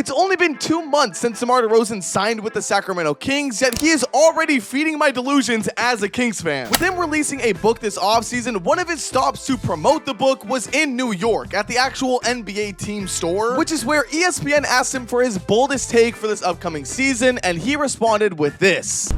It's only been 2 months since DeMar DeRozan signed with the Sacramento Kings, yet he is already feeding my delusions as a Kings fan. With him releasing a book this offseason, one of his stops to promote the book was in New York at the actual NBA team store, which is where ESPN asked him for his boldest take for this upcoming season, and he responded with this.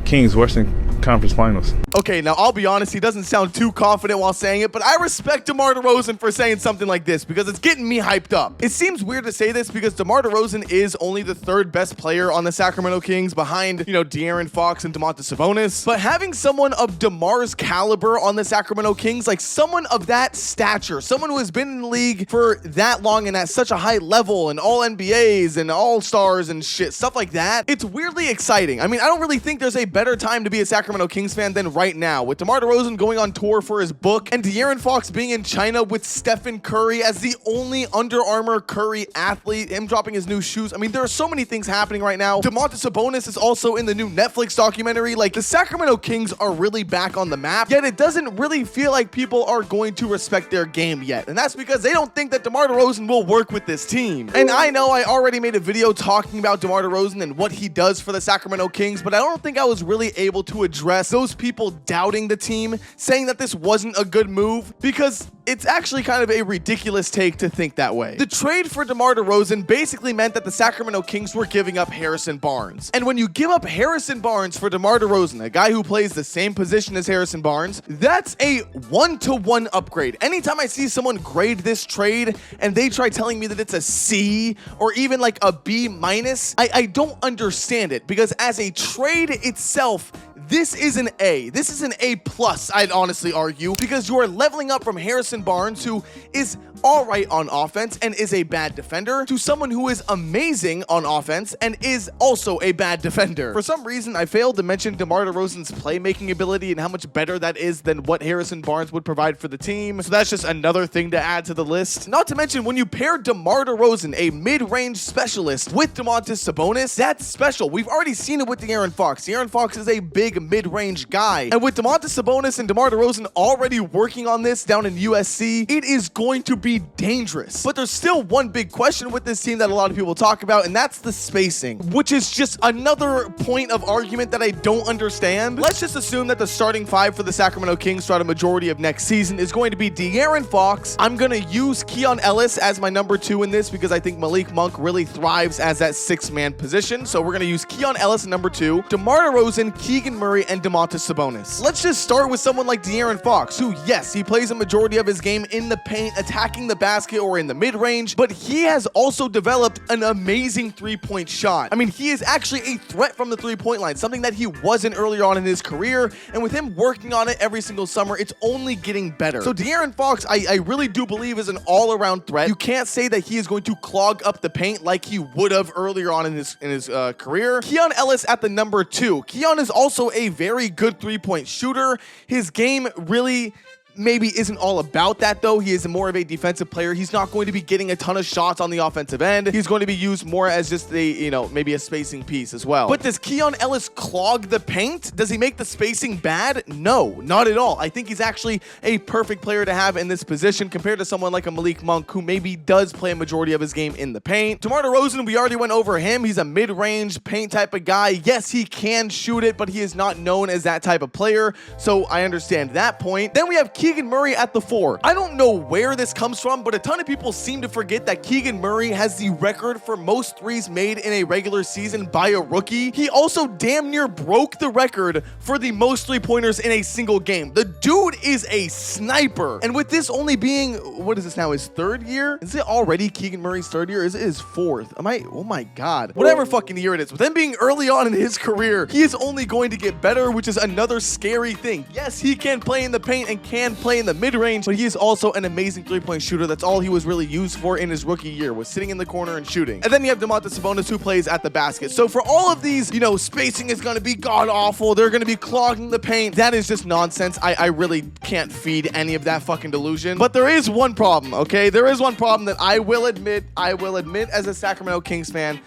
Kings, Western Conference Finals. Okay, now I'll be honest, he doesn't sound too confident while saying it, but I respect DeMar DeRozan for saying something like this because it's getting me hyped up. It seems weird to say this because DeMar DeRozan is only the 3rd best player on the Sacramento Kings behind, De'Aaron Fox and Domantas Sabonis, but having someone of DeMar's caliber on the Sacramento Kings, like someone of that stature, someone who has been in the league for that long and at such a high level and all NBAs and all stars and shit, stuff like that, it's weirdly exciting. I mean, I don't really think there's a better time to be a Sacramento Kings fan than right now, with DeMar DeRozan going on tour for his book and De'Aaron Fox being in China with Stephen Curry as the only Under Armour Curry athlete, him dropping his new shoes. I mean, there are so many things happening right now. Domantas Sabonis is also in the new Netflix documentary. Like, the Sacramento Kings are really back on the map, yet it doesn't really feel like people are going to respect their game yet, and that's because they don't think that DeMar DeRozan will work with this team. And I know I already made a video talking about DeMar DeRozan and what he does for the Sacramento Kings, but I don't think I was really able to address those people doubting the team, saying that this wasn't a good move, because it's actually kind of a ridiculous take to think that way. The trade for DeMar DeRozan basically meant that the Sacramento Kings were giving up Harrison Barnes. And when you give up Harrison Barnes for DeMar DeRozan, a guy who plays the same position as Harrison Barnes, that's a 1-to-1 upgrade. Anytime I see someone grade this trade and they try telling me that it's a C or even like a B minus, I don't understand it, because as a trade itself, this is an A. This is an A+, I'd honestly argue, because you are leveling up from Harrison Barnes, who is all right on offense and is a bad defender, to someone who is amazing on offense and is also a bad defender. For some reason, I failed to mention DeMar DeRozan's playmaking ability and how much better that is than what Harrison Barnes would provide for the team, so that's just another thing to add to the list. Not to mention, when you pair DeMar DeRozan, a mid-range specialist, with Domantas Sabonis, that's special. We've already seen it with De'Aaron Fox. De'Aaron Fox is a big mid-range guy, and with Domantas Sabonis and DeMar DeRozan already working on this down in USC, it is going to be dangerous. But there's still one big question with this team that a lot of people talk about, and that's the spacing, which is just another point of argument that I don't understand. Let's just assume that the starting 5 for the Sacramento Kings throughout a majority of next season is going to be De'Aaron Fox. I'm going to use Keon Ellis as my number 2 in this because I think Malik Monk really thrives as that 6-man position, so we're going to use Keon Ellis at number 2, DeMar DeRozan, Keegan Murray, and Domantas Sabonis. Let's just start with someone like De'Aaron Fox, who, yes, he plays a majority of his game in the paint, attacking the basket or in the mid-range, but he has also developed an amazing three-point shot. I mean, he is actually a threat from the three-point line, something that he wasn't earlier on in his career, and with him working on it every single summer, it's only getting better. So De'Aaron Fox, I really do believe is an all-around threat. You can't say that he is going to clog up the paint like he would have earlier on in his career. Keon Ellis at the number 2. Keon is also a very good three-point shooter. His game really maybe isn't all about that, though. He is more of a defensive player. He's not going to be getting a ton of shots on the offensive end. He's going to be used more as just a, maybe a spacing piece as well. But does Keon Ellis clog the paint? Does he make the spacing bad? No, not at all. I think he's actually a perfect player to have in this position compared to someone like a Malik Monk, who maybe does play a majority of his game in the paint. DeMar DeRozan, we already went over him. He's a mid-range paint type of guy. Yes, he can shoot it, but he is not known as that type of player, so I understand that point. Then we have Keegan Murray at the 4. I don't know where this comes from, but a ton of people seem to forget that Keegan Murray has the record for most threes made in a regular season by a rookie. He also damn near broke the record for the most three-pointers in a single game. The dude is a sniper. And with this only being, what is this now, his 3rd year? Is it already Keegan Murray's 3rd year? Is it his 4th? Oh my God. Whatever fucking year it is. With him being early on in his career, he is only going to get better, which is another scary thing. Yes, he can play in the paint and can play in the mid-range, but he is also an amazing three-point shooter. That's all he was really used for in his rookie year, was sitting in the corner and shooting. And then you have Domantas Sabonis, who plays at the basket. So for all of these, spacing is going to be god-awful. They're going to be clogging the paint. That is just nonsense. I really can't feed any of that fucking delusion. But there is one problem, okay? There is one problem that I will admit as a Sacramento Kings fan.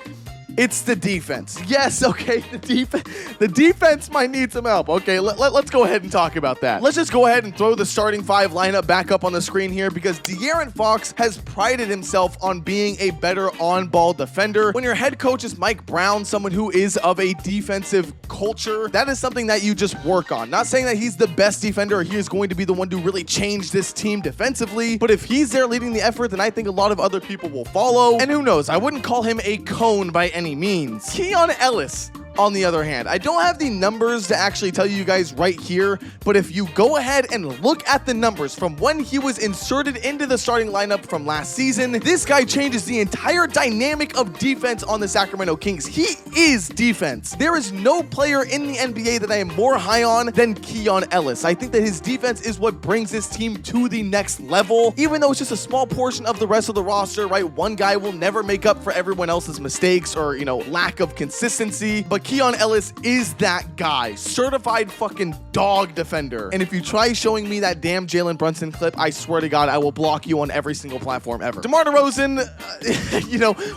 It's the defense. Yes, okay, the defense might need some help. Okay, let's go ahead and talk about that. Let's just go ahead and throw the starting five lineup back up on the screen here because De'Aaron Fox has prided himself on being a better on-ball defender. When your head coach is Mike Brown, someone who is of a defensive culture, that is something that you just work on. Not saying that he's the best defender or he is going to be the one to really change this team defensively, but if he's there leading the effort, then I think a lot of other people will follow. And who knows, I wouldn't call him a cone by any means. Keon Ellis, on the other hand, I don't have the numbers to actually tell you guys right here, but if you go ahead and look at the numbers from when he was inserted into the starting lineup from last season, this guy changes the entire dynamic of defense on the Sacramento Kings. He is defense. There is no player in the NBA that I am more high on than Keon Ellis. I think that his defense is what brings this team to the next level, even though it's just a small portion of the rest of the roster, right? One guy will never make up for everyone else's mistakes or, lack of consistency, but Keon Ellis is that guy. Certified fucking dog defender. And if you try showing me that damn Jalen Brunson clip, I swear to God, I will block you on every single platform ever. DeMar DeRozan,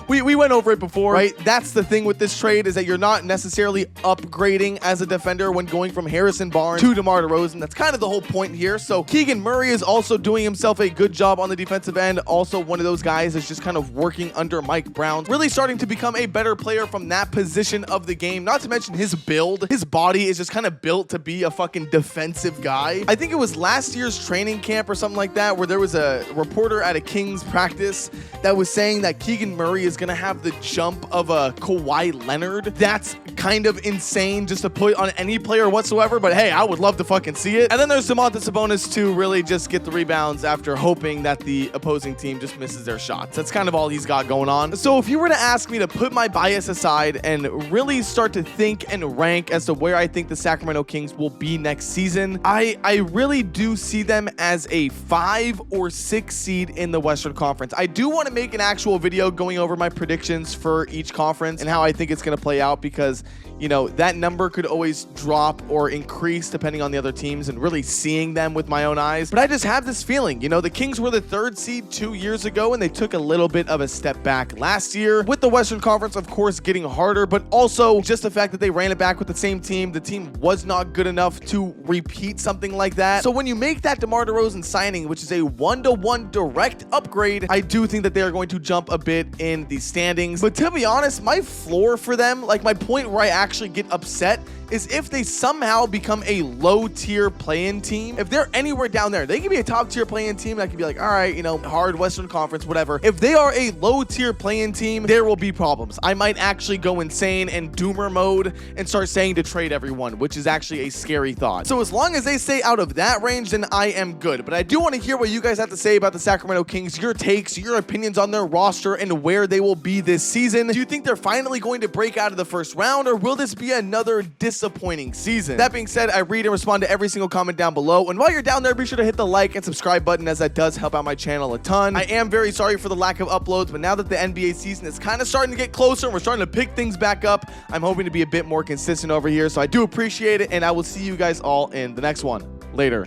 we went over it before, right? That's the thing with this trade is that you're not necessarily upgrading as a defender when going from Harrison Barnes to DeMar DeRozan. That's kind of the whole point here. So Keegan Murray is also doing himself a good job on the defensive end. Also one of those guys that's just kind of working under Mike Brown, really starting to become a better player from that position of the game. Not to mention his build. His body is just kind of built to be a fucking defensive guy. I think it was last year's training camp or something like that where there was a reporter at a Kings practice that was saying that Keegan Murray is going to have the jump of a Kawhi Leonard. That's kind of insane just to put on any player whatsoever, but hey, I would love to fucking see it. And then there's Domantas Sabonis to really just get the rebounds after hoping that the opposing team just misses their shots. That's kind of all he's got going on. So if you were to ask me to put my bias aside and really start to think and rank as to where I think the Sacramento Kings will be next season, I really do see them as a 5 or 6 seed in the Western Conference. I do want to make an actual video going over my predictions for each conference and how I think it's going to play out because that number could always drop or increase depending on the other teams and really seeing them with my own eyes. But I just have this feeling, the Kings were the 3rd seed 2 years ago and they took a little bit of a step back last year with the Western Conference, of course, getting harder, but also just the fact that they ran it back with the same team. The team was not good enough to repeat something like that. So when you make that DeMar DeRozan signing, which is a 1-to-1 direct upgrade, I do think that they are going to jump a bit in the standings. But to be honest, my floor for them, like my point where I actually get upset is if they somehow become a low-tier play-in team. If they're anywhere down there, they can be a top-tier play-in team that can be like, all right, hard Western Conference, whatever. If they are a low-tier play-in team, there will be problems. I might actually go insane and doomer mode and start saying to trade everyone, which is actually a scary thought. So as long as they stay out of that range, then I am good. But I do want to hear what you guys have to say about the Sacramento Kings, your takes, your opinions on their roster and where they will be this season. Do you think they're finally going to break out of the first round, or will this be another disappointing season? That being said, I read and respond to every single comment down below, and while you're down there, be sure to hit the like and subscribe button, as that does help out my channel a ton. I am very sorry for the lack of uploads, but now that the NBA season is kind of starting to get closer and we're starting to pick things back up, I'm hoping to be a bit more consistent over here, so I do appreciate it, and I will see you guys all in the next one. Later.